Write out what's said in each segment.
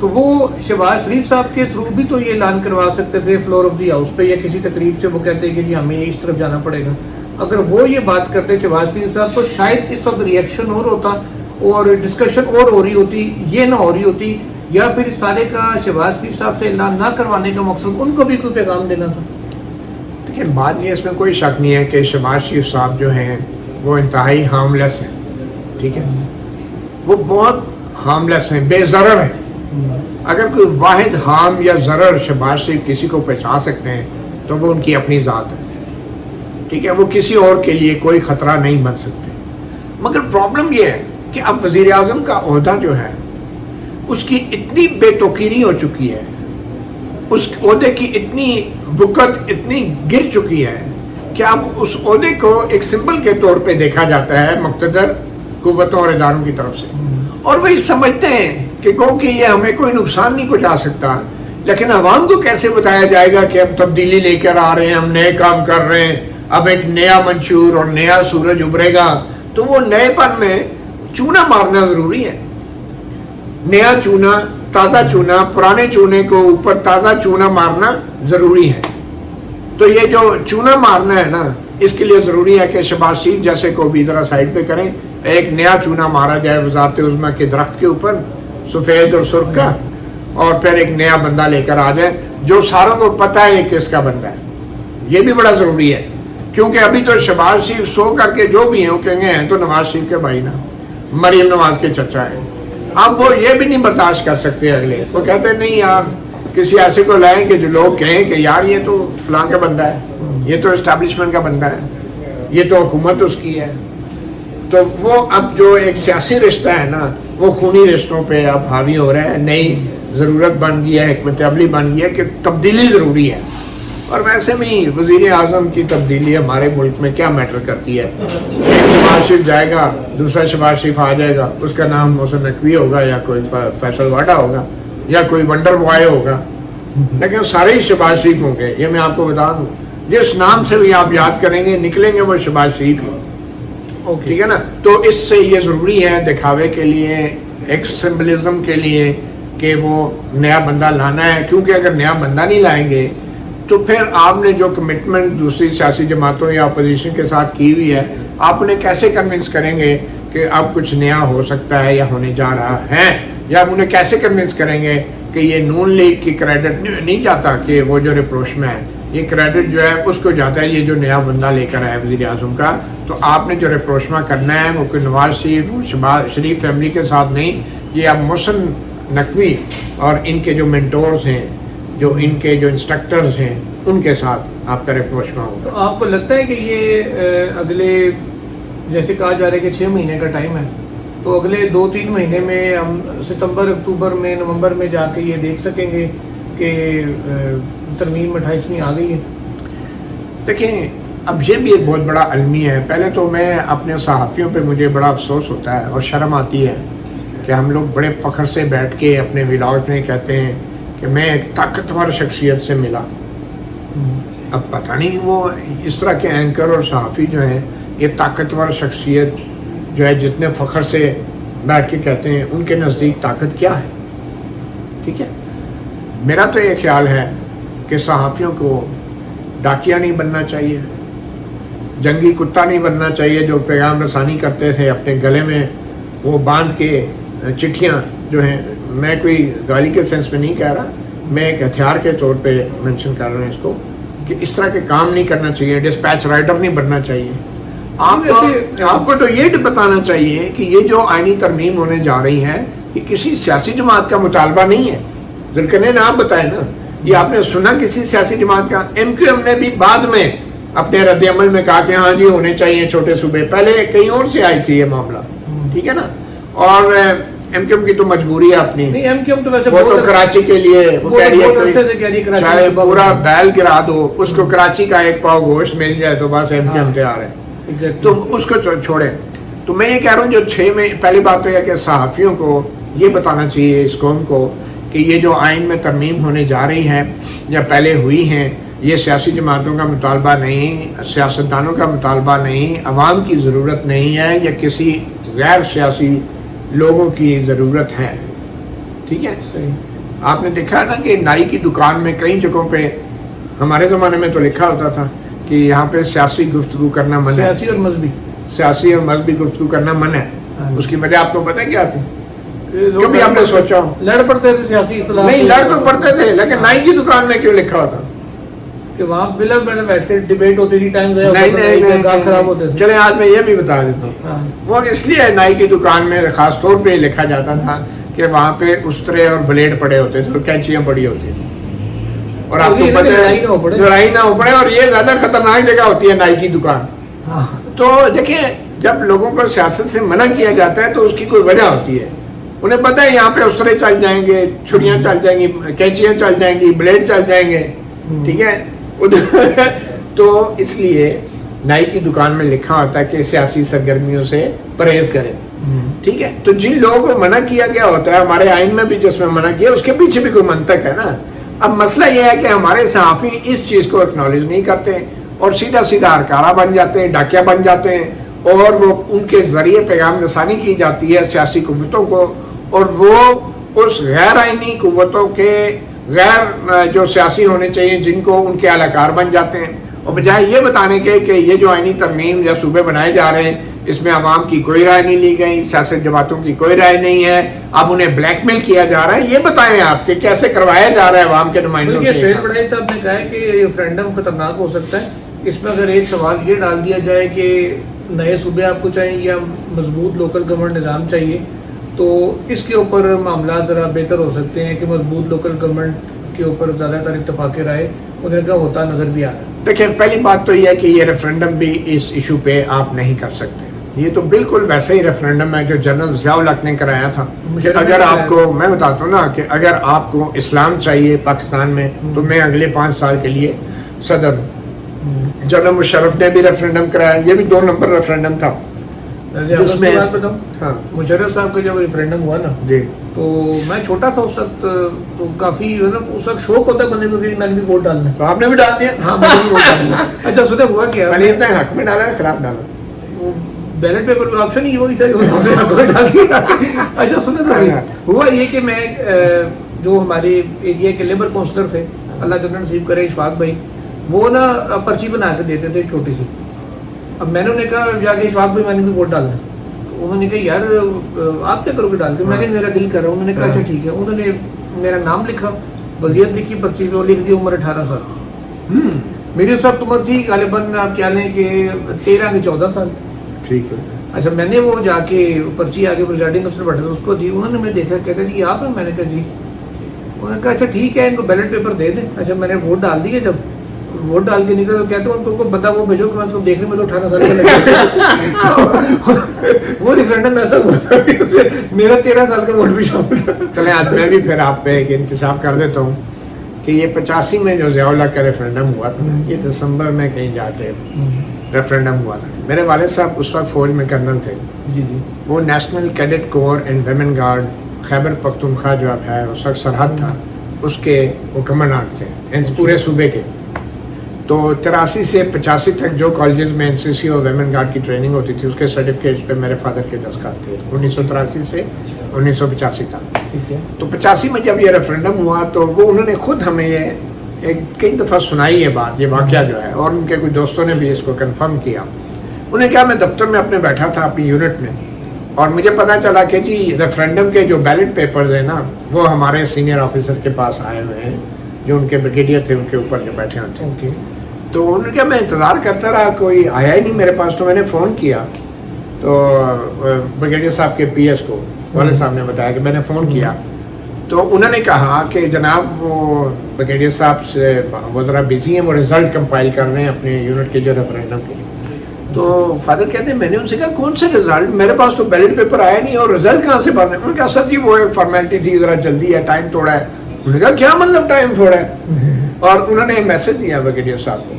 تو وہ شہباز شریف صاحب کے تھرو بھی تو یہ اعلان کروا سکتے تھے فلور آف دی ہاؤس پہ، یا کسی تقریب سے وہ کہتے ہیں کہ جی ہمیں اس طرف جانا پڑے گا. اگر وہ یہ بات کرتے شہباز شریف صاحب تو شاید اس وقت ریئیکشن اور ہوتا اور ڈسکشن اور ہو رہی ہوتی، یہ نہ ہو رہی ہوتی. یا پھر اس سارے کا شہباز شریف صاحب سے اعلان نہ کروانے کا مقصد ان کو بھی کوئی پیغام دینا تھا. دیکھیں بات یہ اس میں کوئی شک نہیں ہے کہ شہباز شریف صاحب جو ہیں وہ انتہائی ہارملیس ہیں. ٹھیک ہے، وہ بہت ہارملیس ہیں، بے ضرر ہیں. اگر کوئی واحد ہارم یا ضرر شہباز شریف کسی کو پہنچا سکتے ہیں تو وہ ان کی اپنی ذات ہے. ٹھیک ہے، وہ کسی اور کے لیے کوئی خطرہ نہیں بن سکتے. مگر پرابلم یہ ہے کہ اب وزیر اعظم کا عہدہ جو ہے اس کی اتنی بے توقیری ہو چکی ہے، اس عہدے کی اتنی وقت اتنی گر چکی ہے کہ اب اس عہدے کو ایک سمبل کے طور پہ دیکھا جاتا ہے مقتدر قوتوں اور اداروں کی طرف سے، اور وہی سمجھتے ہیں کہ یہ ہمیں کوئی نقصان نہیں پہنچا سکتا. لیکن عوام کو کیسے بتایا جائے گا کہ ہم تبدیلی لے کر آ رہے ہیں، ہم نئے کام کر رہے ہیں، اب ایک نیا منشور اور نیا سورج ابھرے گا. تو وہ نئے پن میں چونا مارنا ضروری ہے. نیا چونا، تازہ چونا، پرانے چونے کو اوپر تازہ چونا مارنا ضروری ہے. تو یہ جو چونا مارنا ہے نا، اس کے لیے ضروری ہے کہ شہباز شریف جیسے کو بھی ذرا سائڈ پہ کریں، ایک نیا چونا مارا جائے وزارت عظمیٰ کے درخت کے اوپر سفید اور سرخ کا، اور پھر ایک نیا بندہ لے کر آ جائے جو ساروں کو پتہ ہے یہ کس کا بندہ ہے. یہ بھی بڑا ضروری ہے، کیونکہ ابھی تو شہباز شریف سو کر کے جو بھی ہیں وہ کہیں گے ہیں تو نواز شریف کے بھائی نا، مریم نواز کے چچا ہیں. اب وہ یہ بھی نہیں برداشت کر سکتے اگلے، وہ کہتے ہیں نہیں یار کسی ایسے کو لائیں کہ جو لوگ کہیں کہ یار یہ تو فلاں کا بندہ ہے، یہ تو اسٹیبلشمنٹ کا بندہ ہے، یہ تو حکومت اس کی ہے. تو وہ اب جو ایک سیاسی رشتہ ہے نا وہ خونی رشتوں پہ اب حاوی ہو رہا ہے. نئی ضرورت بن گئی ہے، حکمت عملی بن گئی ہے کہ تبدیلی ضروری ہے. اور ویسے بھی وزیر اعظم کی تبدیلی ہمارے ملک میں کیا میٹر کرتی ہے؟ ایک شہباز شریف جائے گا، دوسرا شہباز شریف آ جائے گا، اس کا نام محسن نقوی ہوگا یا کوئی فیصل واڈا ہوگا یا کوئی ونڈر بوائے ہوگا، لیکن سارے ہی شہباز شریف ہوں گے. یہ میں آپ کو بتا دوں، جس نام سے بھی آپ یاد کریں گے نکلیں گے وہ شہباز شریف ہیں. ٹھیک ہے نا. تو اس سے یہ ضروری ہے دکھاوے کے لیے، ایک سمبلزم کے لیے کہ وہ نیا بندہ لانا ہے. کیونکہ اگر نیا بندہ نہیں لائیں گے تو پھر آپ نے جو کمٹمنٹ دوسری سیاسی جماعتوں یا اپوزیشن کے ساتھ کی ہوئی ہے، آپ انہیں کیسے کنونس کریں گے کہ اب کچھ نیا ہو سکتا ہے یا ہونے جا رہا ہے؟ یا انہیں کیسے کنونس کریں گے کہ یہ نون لیگ کی کریڈٹ نہیں جاتا کہ وہ جو ریپروش میں ہے، یہ کریڈٹ جو ہے اس کو جاتا ہے یہ جو نیا بندہ لے کر آیا وزیر اعظم کا. تو آپ نے جو ریپروشما کرنا ہے وہ کوئی نواز شریف شہباز شریف فیملی کے ساتھ نہیں، یہ اب محسن نقوی اور ان کے جو مینٹورز ہیں، جو ان کے جو انسٹرکٹرز ہیں، ان کے ساتھ آپ کا ریپروشما ہوگا. تو آپ کو لگتا ہے کہ یہ اگلے جیسے کہا جا رہا ہے کہ 6 مہینے کا ٹائم ہے، تو اگلے 2-3 مہینے میں ہم ستمبر اکتوبر میں نومبر میں جا کے یہ دیکھ سکیں گے کہ ترمیم 28ویں آ گئی ہے؟ دیکھیں اب یہ بھی ایک بہت بڑا المیہ ہے. پہلے تو میں اپنے صحافیوں پہ مجھے بڑا افسوس ہوتا ہے اور شرم آتی ہے کہ ہم لوگ بڑے فخر سے بیٹھ کے اپنے ولاگ میں کہتے ہیں کہ میں ایک طاقتور شخصیت سے ملا. اب پتہ نہیں وہ اس طرح کے اینکر اور صحافی جو ہیں، یہ طاقتور شخصیت جو ہے جتنے فخر سے بیٹھ کے کہتے ہیں، ان کے نزدیک طاقت کیا ہے؟ ٹھیک ہے، میرا تو یہ خیال ہے کہ صحافیوں کو ڈاکیا نہیں بننا چاہیے، جنگی کتا نہیں بننا چاہیے جو پیغام رسانی کرتے تھے اپنے گلے میں وہ باندھ کے چٹھیاں جو ہیں. میں کوئی گالی کے سینس میں نہیں کہہ رہا، میں ایک ہتھیار کے طور پہ مینشن کر رہا ہوں اس کو کہ اس طرح کے کام نہیں کرنا چاہیے. ڈسپیچ رائٹر نہیں بننا چاہیے. آپ کو تو یہ بتانا چاہیے کہ یہ جو آئینی ترمیم ہونے جا رہی ہے یہ کسی سیاسی جماعت کا مطالبہ نہیں ہے. ذوالقرنین آپ بتائیں نا، یہ آپ نے سنا کسی سیاسی جماعت کا؟ ایم کیو ایم نے بھی بعد میں اپنے رد عمل میں کہا کہ ہاں جی ہونے چاہیے چھوٹے صوبے. پہلے کہیں اور سے آئی تھی یہ معاملہ، ٹھیک ہے نا. اور ایم کیو ایم کی تو مجبوری ہے اپنی، ایم کیو ایم تو ویسے وہ تو کراچی کے لیے وہ کہہ رہی ہے چاہے پورا بیل گرا دو، اس کو کراچی کا ایک پاؤ گوشت مل جائے تو بس ایم کیو ایم تیار ہے. تو اس کو چھوڑیں. تو میں یہ کہہ رہا ہوں جو 6 میں پہلی بات تو یہ کہ صحافیوں کو یہ بتانا چاہیے اس قوم کو کہ یہ جو آئین میں ترمیم ہونے جا رہی ہے یا پہلے ہوئی ہیں، یہ سیاسی جماعتوں کا مطالبہ نہیں، سیاستدانوں کا مطالبہ نہیں، عوام کی ضرورت نہیں ہے، یا کسی غیر سیاسی لوگوں کی ضرورت ہے. ٹھیک ہے. آپ نے دیکھا نا کہ نائی کی دکان میں کئی جگہوں پہ ہمارے زمانے میں تو لکھا ہوتا تھا کہ یہاں پہ سیاسی گفتگو کرنا منع ہے، سیاسی اور مذہبی، سیاسی اور مذہبی گفتگو کرنا منع ہے۔ اس کی وجہ آپ کو پتہ کیا تھی؟ کبھی آپ نے سوچا ہو؟ لڑ پڑتے تھے سیاسی اختلاف، نہیں لڑ تو پڑتے تھے، لیکن نائی کی دکان میں کیوں لکھا ہوتا؟ کہ وہاں بلا میں بیٹھ کے ڈیبیٹ ہوتی تھی، ٹائم نہیں گال خراب ہوتے تھے۔ چلیں آج میں یہ بھی بتا دیتا ہوں، وہ اس لیے نائی کی دکان میں خاص طور پہ لکھا جاتا تھا کہ وہاں پہ استرے اور بلیڈ پڑے ہوتے تھے اور کینچیاں پڑی ہوتی تھیں، اور آپ کو پتہ ہے لڑائی نہ ہو پڑے، اور یہ زیادہ خطرناک جگہ ہوتی ہے نائی کی دکان۔ تو دیکھیں جب لوگوں کو سیاست سے منع کیا جاتا ہے تو اس کی کوئی وجہ ہوتی ہے، انہیں پتہ ہے یہاں پہ استرے چل جائیں گے، چھریاں چل جائیں گی، کینچیاں چل جائیں گی، بلیڈ چل جائیں گے، ٹھیک ہے۔ تو اس لیے نائی کی دکان میں لکھا ہوتا ہے کہ سیاسی سرگرمیوں سے پرہیز کریں، ٹھیک ہے۔ تو جن لوگوں کو منع کیا گیا ہوتا ہے، ہمارے آئین میں بھی جس میں منع کیا، اس کے پیچھے بھی کوئی منطق ہے نا۔ اب مسئلہ یہ ہے کہ ہمارے صحافی اس چیز کو اکنالج نہیں کرتے اور سیدھا سیدھا ہرکارہ بن جاتے ہیں، ڈاکیا بن جاتے ہیں، اور وہ ان کے ذریعے پیغام رسانی کی جاتی ہے سیاسی قوتوں کو، اور وہ اس غیر آئینی قوتوں کے غیر جو سیاسی ہونے چاہیے جن کو ان کے اہلکار بن جاتے ہیں، اور بجائے یہ بتانے کے کہ یہ جو آئینی ترمیم یا صوبے بنائے جا رہے ہیں اس میں عوام کی کوئی رائے نہیں لی گئی، سیاست جماعتوں کی کوئی رائے نہیں ہے، اب انہیں بلیک میل کیا جا رہا ہے، یہ بتائیں آپ کہ کیسے کروایا جا رہا ہے عوام کے نمائندوں سے۔ سہیل بڑھائی صاحب نے کہا ہے کہ ریفرینڈم خطرناک ہو سکتا ہے، اس میں اگر ایک سوال یہ ڈال دیا جائے کہ نئے صوبے آپ کو چاہیے یا مضبوط لوکل گورنمنٹ نظام چاہیے، تو اس کے اوپر معاملات ذرا بہتر ہو سکتے ہیں کہ مضبوط لوکل گورنمنٹ کے اوپر زیادہ تر اتفاق رائے انہیں کا ہوتا نظر بھی آ رہا ہے۔ دیکھیں پہلی بات تو یہ ہے کہ یہ ریفرینڈم بھی اس ایشو پہ آپ نہیں کر سکتے، یہ تو بالکل ویسے ہی ریفرینڈم ہے جو جنرل ضیاء الحق نے کرایا تھا کہ اگر آپ کو، میں بتاتا ہوں نا کہ اگر آپ کو اسلام چاہیے پاکستان میں تو میں اگلے 5 سال کے لیے صدر ہوں۔ جنرل مشرف نے بھی ریفرینڈم کرایا، یہ بھی 2 نمبر ریفرینڈم تھا جس میں مشرف صاحب کا جب ریفرینڈم ہوا نا جی تو میں چھوٹا تھا اس وقت، تو کافی اس وقت شوق ہوتا بندے کو کہ میں بھی ووٹ ڈالنا۔ تو آپ نے بھی ڈال دیا؟ ہاں میں بھی ووٹ ڈال دیا۔ اچھا سنا ہوا کیا؟ پہلے اتنا حق میں ڈالا ہے خلاف ڈالا؟ بیلٹ پیپر پہ آپشن ہی وہی تھا ڈال دیا۔ اچھا سنا تو ہوا یہ کہ میں جو ہمارے ایریا کے لیبر کونسلر تھے، اللہ جنرل نصیب کرے اشفاق بھائی، وہ نا پرچی بنا کے دیتے تھے چھوٹی سی۔ اب میں نے انہیں کہا جا کے اشفاق بھائی میں نے بھی ووٹ ڈالنا، انہوں نے کہا یار آپ کیا کرو گے ڈال کے؟ میں نے میرا دل کر رہا ہوں۔ انہوں نے کہا اچھا ٹھیک ہے۔ انہوں نے میرا نام لکھا، بلدیت لکھی پرچی پہ، اور لکھ دی عمر 18 سال۔ میری اس وقت عمر تھی غالباً آپ کیا لیں کہ 13 کے 14 سال۔ ٹھیک ہے۔ اچھا میں نے وہ جا کے پرچی آگے پریزائڈنگ افسر بیٹھا تھا اس کو دی، انہوں نے میں دیکھا کہتا جی آپ ہیں؟ میں نے کہا جی۔ انہوں نے کہا اچھا ٹھیک ہے ان کو بیلٹ پیپر دے دیں۔ اچھا میں نے ووٹ ڈال دیے، جب ووٹ ڈال کے نکلا تو کہتے ہیں ان کو بندہ وہ بھیجو کہ میں اس کو دیکھنے میں تو 18 سال کا لگا۔ وہ ریفرینڈم ایسا ہوا تھا کہ اس میں میرا 13 سال کا ووٹ بھی شامل تھا۔ چلیں آج میں بھی پھر آپ پہ ایک انکشاف کر دیتا ہوں کہ یہ 85 میں جو ضیاء الحق کا ریفرینڈم ہوا تھا، یہ دسمبر میں کہیں جا کے ریفرینڈم ہوا تھا۔ میرے والد صاحب اس وقت فوج میں کرنل تھے، جی جی، وہ national cadet corps and women guard Khyber Pakhtunkhwa جو اب ہے اس وقت سرحد تھا، اس کے وہ کمانڈنٹ تھے پورے صوبے کے۔ تو 83 سے 85 تک جو کالجز میں NCC اور ویمن گارڈ کی ٹریننگ ہوتی تھی اس کے سرٹیفکیٹس پہ میرے فادر کے دستخط تھے 1983 سے 1985 تک۔ ٹھیک ہے۔ تو 85 میں جب یہ ریفرینڈم ہوا تو وہ انہوں نے خود ہمیں یہ ایک کئی دفعہ سنائی یہ بات، یہ واقعہ جو ہے، اور ان کے کچھ دوستوں نے بھی اس کو کنفرم کیا۔ انہیں کہا میں دفتر میں اپنے بیٹھا تھا اپنی یونٹ میں، اور مجھے پتا چلا کہ جی ریفرینڈم کے جو بیلٹ پیپرز ہیں نا وہ ہمارے سینئر آفیسر کے پاس آئے ہوئے ہیں، جو ان کے بریگیڈیئر تھے ان کے اوپر جو بیٹھے ہوتے ہیں۔ تو انہوں نے کہا میں انتظار کرتا رہا، کوئی آیا ہی نہیں میرے پاس، تو میں نے فون کیا تو بریگیڈیئر صاحب کے PS کو والد صاحب نے بتایا کہ میں نے فون کیا، تو انہوں نے کہا کہ جناب وہ بریگیڈیئر صاحب سے وہ ذرا بزی ہیں، وہ رزلٹ کمپائل کر رہے ہیں اپنے یونٹ کے جو ریفرینڈم کے۔ تو فادر کہتے ہیں میں نے ان سے کہا کون سے رزلٹ، میرے پاس تو بیلٹ پیپر آیا نہیں اور رزلٹ کہاں سے بھرنے؟ انہوں نے کہا سر جی وہ فارمیلٹی تھی، ذرا جلدی ہے، ٹائم تھوڑا ہے۔ انہوں نے کہا کیا مطلب ٹائم تھوڑا ہے؟ اور انہوں نے میسج دیا بریگیڈیئر صاحب کو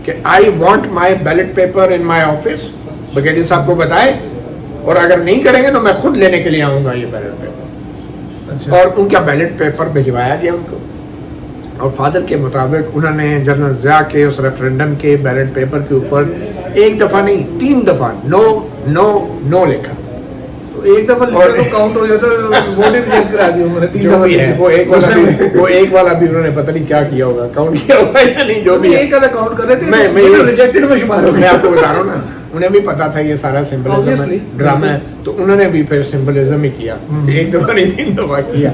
کہ I want my ballot paper in my office, brigadier صاحب کو بتائے، اور اگر نہیں کریں گے تو میں خود لینے کے لیے آؤں گا یہ بیلٹ پیپر۔ اور ان کا بیلٹ پیپر بھجوایا گیا ان کو، اور فادر کے مطابق انہوں نے جنرل ضیاء کے اس ریفرینڈم کے بیلٹ پیپر کے اوپر ایک دفعہ نہیں 3 دفعہ نو نو نو لکھا، ایک دفعہ کاؤنٹ ہو جاتا ہے ووٹ ریجیکٹ کرا دی انہوں نے 3 جو بھی ہے دفعہ وہ ایک والا بھی انہوں نے پتہ نہیں کیا کیا ہوگا, کاؤنٹ کیا ہوگا یا نہیں, جو بھی ایک والا کاؤنٹ کر رہے تھے میں ریجیکٹڈ میں شمار ہو میں گیا. آپ کو بتا رہا ہوں نا, انہیں بھی پتا تھا یہ سارا سمبلزم ڈرامہ ہے, تو انہوں نے بھی پھر سمبلزم ہی کیا, ایک دفعہ نہیں 3 دفعہ کیا.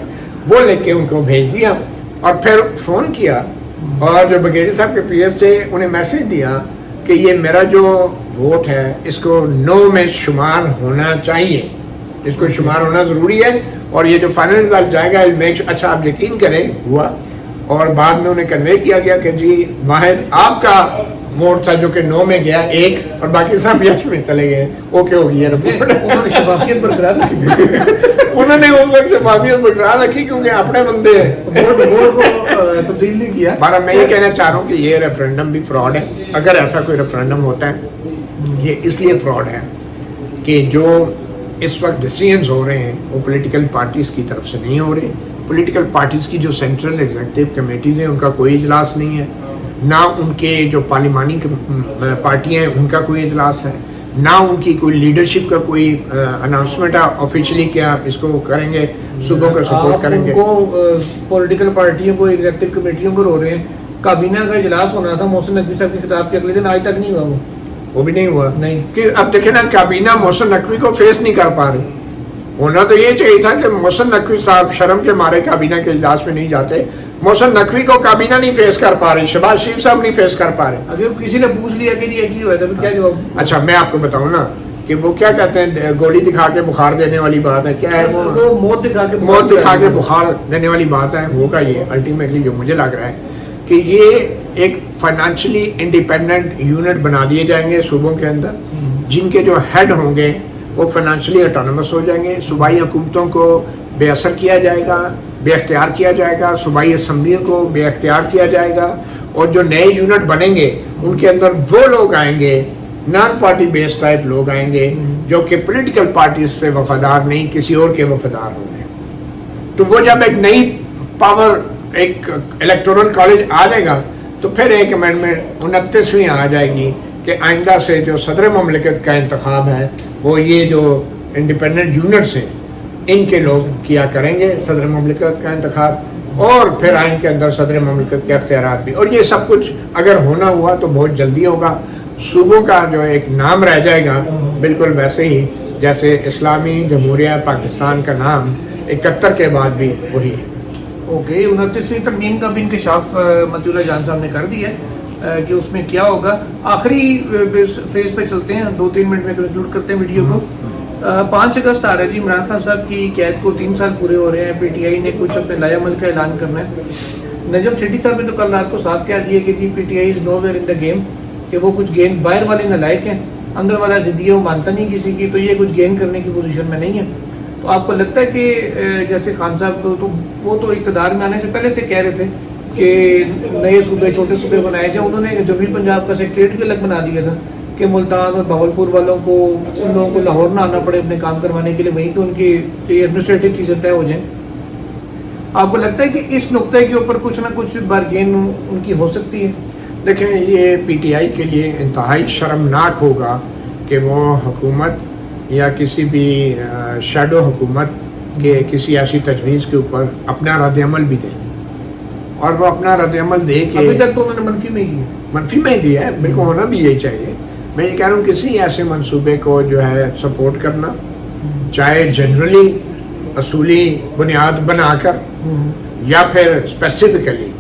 وہ لکھ کے ان کو بھیج دیا اور پھر فون کیا, اور جو بگیڑی صاحب کے پی ایس سے انہیں میسج دیا کہ یہ میرا جو ووٹ ہے اس کو نو میں شمار ہونا چاہیے, اس کو شمار ہونا ضروری ہے, اور یہ جو فائنل رزلٹ جائے گا اچھا آپ یقین کریں ہوا. اور بعد میں انہیں کنوے کیا گیا کہ جی واحد آپ کا ووٹ تھا جو کہ 9 میں گیا 1, اور باقی سب یس میں چلے گئے, اوکے ہو گیا رپورٹ. انہوں نے شفافیت برقرار رکھی, انہوں نے اس وقت شفافیت برقرار رکھی کیونکہ اپنے بندے ہیں, ووٹ کو تبدیل نہیں کیا. بارہ میں یہ کہنا چاہ رہا ہوں کہ یہ ریفرینڈم بھی فراڈ ہے. اگر ایسا کوئی ریفرینڈم ہوتا ہے یہ اس لیے فراڈ ہے کہ جو اس وقت ڈیسیژنز ہو رہے ہیں وہ پولیٹیکل پارٹیز کی طرف سے نہیں ہو رہے. پولیٹیکل پارٹیز کی جو سینٹرل ایگزیکٹو کمیٹیز ہیں ان کا کوئی اجلاس نہیں ہے, نہ ان کے جو پارلیمانی پارٹیاں ہیں ان کا کوئی اجلاس ہے, نہ ان کی کوئی لیڈرشپ کا کوئی اناؤنسمنٹ ہے آفیشلی کیا اس کو کریں گے, صوبوں کو سپورٹ کریں گے. آپ کو پولیٹیکل پارٹیوں کو ایگزیکٹو کمیٹیوں کو رو رہے ہیں. کابینہ کا اجلاس ہونا تھا محسن نقوی صاحب کے خطاب کے اگلے دن, آج تک نہیں ہوا. وہ بھی نہیں ہوا نہیں کہ اب دیکھیں نا کابینہ محسن نقوی کو فیس نہیں کر پا رہے. ہونا تو یہ چاہیے تھا کہ محسن نقوی صاحب شرم کے مارے کابینہ کے اجلاس میں نہیں جاتے. محسن نقوی کو کابینہ نہیں فیس کر پا رہے, شہباز شریف صاحب نہیں فیس کر پا رہے. اگر کسی نے پوچھ لیا کہ یہ کی ہوا ہے تو کیا جواب؟ اچھا میں آپ کو بتاؤں نا کہ وہ کیا کہتے ہیں, گولی دکھا کے بخار دینے والی بات ہے, کیا ہے وہ موت دکھا کے بخار دینے والی بات ہے. ہوگا یہ الٹیمیٹلی جو مجھے لگ رہا ہے کہ یہ ایک فائنانشلی انڈیپینڈنٹ یونٹ بنا دیے جائیں گے صوبوں کے اندر, جن کے جو ہیڈ ہوں گے وہ فائنانشلی اٹانومس ہو جائیں گے. صوبائی حکومتوں کو بے اثر کیا جائے گا, بے اختیار کیا جائے گا, صوبائی اسمبلیوں کو بے اختیار کیا جائے گا, اور جو نئے یونٹ بنیں گے ان کے اندر وہ لوگ آئیں گے, نان پارٹی بیس ٹائپ لوگ آئیں گے جو کہ پولیٹیکل پارٹیز سے وفادار نہیں کسی اور کے وفادار ہوں گے. تو وہ جب ایک نئی پاور ایک الیکٹورل کالج آ جائے گا تو پھر ایک امینڈمنٹ 29ویں آ جائے گی کہ آئندہ سے جو صدر مملکت کا انتخاب ہے وہ یہ جو انڈیپینڈنٹ یونٹس ہیں ان کے لوگ کیا کریں گے صدر مملکت کا انتخاب, اور پھر آئین کے اندر صدر مملکت کے اختیارات بھی. اور یہ سب کچھ اگر ہونا ہوا تو بہت جلدی ہوگا. صوبوں کا جو ایک نام رہ جائے گا بالکل ویسے ہی جیسے اسلامی جمہوریہ پاکستان کا نام 71 کے بعد بھی وہی ہے. اوکے, 29ویں ترمیم کا بھی انکشاف مطیع جان صاحب نے کر دیا ہے کہ اس میں کیا ہوگا. آخری فیز پہ چلتے ہیں, 2-3 منٹ میں کنکلوڈ کرتے ہیں ویڈیو کو. 5 اگست آ رہا ہے جی, عمران خان صاحب کی قید کو 3 سال پورے ہو رہے ہیں. پی ٹی آئی نے کچھ اپنے لائے عمل کا اعلان کرنا ہے. نجم سیٹھی صاحب نے تو کل رات کو صاف کہہ دیا کہ جی P T I is nowhere in the game, کہ وہ کچھ گین باہر والے نالائق ہیں, اندر والا ضدی ہے وہ مانتا نہیں کسی کی, تو یہ کچھ گین کرنے کی پوزیشن میں نہیں ہے. تو آپ کو لگتا ہے کہ جیسے خان صاحب تو وہ تو اقتدار میں آنے سے پہلے سے کہہ رہے تھے کہ نئے صوبے چھوٹے صوبے بنائے جائیں, انہوں نے جنوبی پنجاب کا سیکٹریٹ بھی الگ بنا دیا تھا کہ ملتان اور بہاولپور والوں کو ان لوگوں کو لاہور نہ آنا پڑے اپنے کام کروانے کے لیے, وہیں پہ ان کی ایڈمنسٹریٹو چیزیں طے ہو جائیں. آپ کو لگتا ہے کہ اس نقطے کے اوپر کچھ نہ کچھ بارگین ان کی ہو سکتی ہے؟ دیکھیں یہ پی ٹی آئی کے لیے انتہائی شرمناک ہوگا کہ وہ حکومت یا کسی بھی شیڈو حکومت کے کسی ایسی تجویز کے اوپر اپنا رد عمل بھی دیں, اور وہ اپنا رد عمل دے کے ابھی تک تو انہوں نے منفی میں ہی دیا ہے. بالکل ہونا بھی یہی چاہیے. میں یہ کہہ رہا ہوں کسی ایسے منصوبے کو جو ہے سپورٹ کرنا, چاہے جنرلی اصولی بنیاد بنا کر یا پھر اسپیسیفکلی,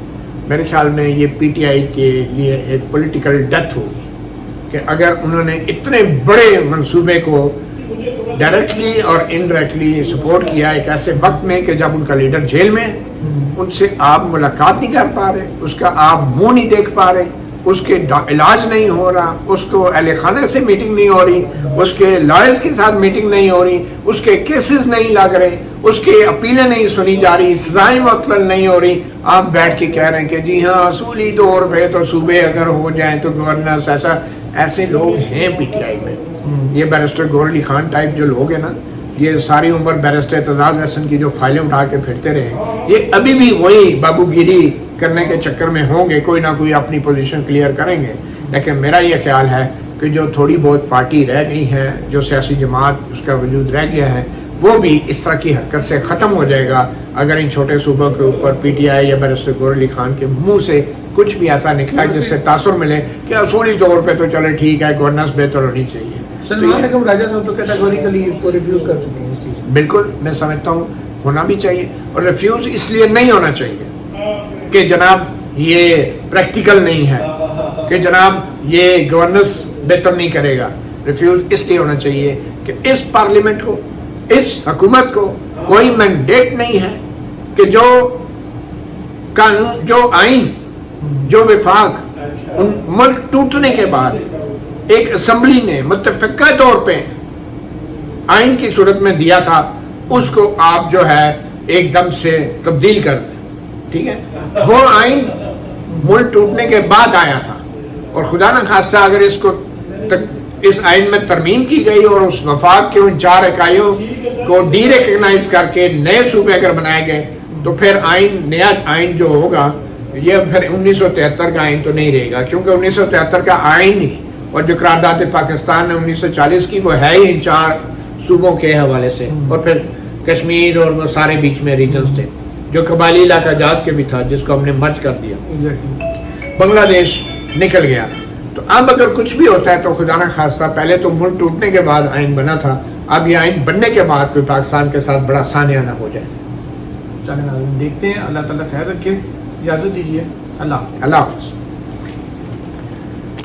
میرے خیال میں یہ پی ٹی آئی کے لیے ایک پولیٹیکل ڈیتھ ہوگی کہ اگر انہوں نے اتنے بڑے منصوبے کو ڈائریکٹلی اور انڈائریکٹلی سپورٹ کیا ایک ایسے وقت میں کہ جب ان کا لیڈر جیل میں, ان سے آپ ملاقات نہیں کر پا رہے, اس کا آپ منہ نہیں دیکھ پا رہے, اس کے علاج نہیں ہو رہا, اس کو اہل خانہ سے میٹنگ نہیں ہو رہی, اس کے لائرز کے ساتھ میٹنگ نہیں ہو رہی, اس کے کیسز نہیں لگ رہے, اس کے اپیلیں نہیں سنی جا رہی, سزائیں مقتل نہیں ہو رہی. آپ بیٹھ کے کہہ رہے ہیں کہ جی ہاں اصولی طور پہ تو صوبے اگر ہو جائیں تو گورننس ایسے لوگ ہیں پی ٹی آئی میں. یہ بیرسٹر گور علی خان ٹائپ جو لوگ ہیں نا, یہ ساری عمر بیرسٹر اعتزاز احسن کی جو فائلیں اٹھا کے پھرتے رہے, یہ ابھی بھی وہی بابو گیری کرنے کے چکر میں ہوں گے, کوئی نہ کوئی اپنی پوزیشن کلیئر کریں گے. لیکن میرا یہ خیال ہے کہ جو تھوڑی بہت پارٹی رہ گئی ہیں، جو سیاسی جماعت اس کا وجود رہ گیا ہے، وہ بھی اس طرح کی حرکت سے ختم ہو جائے گا اگر ان چھوٹے صوبوں کے اوپر پی ٹی آئی یا بیرسٹر گور علی خان کے منہ سے کچھ بھی ایسا نکلا جس سے تاثر ملے کہ اصولی طور پہ تو چلے ٹھیک ہے، گورننس بہتر ہونی چاہیے. سلمان اکرم راجہ صاحب تو کیٹیگوریکلی اس کو ریفیوز کر چکے ہیں اس چیز کو. بالکل میں سمجھتا ہوں ہونا بھی چاہیے، اور ریفیوز اس لیے نہیں ہونا چاہیے کہ جناب یہ پریکٹیکل نہیں ہے، کہ جناب یہ گورننس بہتر نہیں کرے گا. ریفیوز اس لیے ہونا چاہیے کہ اس پارلیمنٹ کو، اس حکومت کو کوئی مینڈیٹ نہیں ہے کہ جو قانون، جو آئین، جو وفاق ان ملک ٹوٹنے کے بعد ایک اسمبلی نے متفقہ طور پہ آئین کی صورت میں دیا تھا، اس کو آپ جو ہے ایک دم سے تبدیل کر دیں. ٹھیک ہے، وہ آئین ملک ٹوٹنے کے بعد آیا تھا، اور خدا نہ خاصہ اگر اس آئین میں ترمیم کی گئی اور اس وفاق کے ان 4 اکائیوں کو ڈی ریکگنائز کر کے نئے صوبے اگر بنائے گئے تو پھر نیا آئین جو ہوگا یہ پھر 1973 کا آئین تو نہیں رہے گا، کیونکہ 1973 کا آئین ہی اور جو قرارداد پاکستان نے 1940 کی وہ ہے ہی ان 4 صوبوں کے حوالے سے، اور پھر کشمیر اور وہ سارے بیچ میں ریجنز تھے جو قبائلی علاقہ جات کے بھی تھا جس کو ہم نے مرج کر دیا. بنگلہ دیش نکل گیا. تو اب اگر کچھ بھی ہوتا ہے تو خدا نہ خاصہ پہلے تو ملک ٹوٹنے کے بعد آئین بنا تھا، اب یہ آئین بننے کے بعد کوئی پاکستان کے ساتھ بڑا سانحہ نہ ہو جائے. چلیں دیکھتے ہیں. اللہ تعالیٰ خیر رکھے. اجازت دیجیے. اللہ حافظ. اللہ حافظ.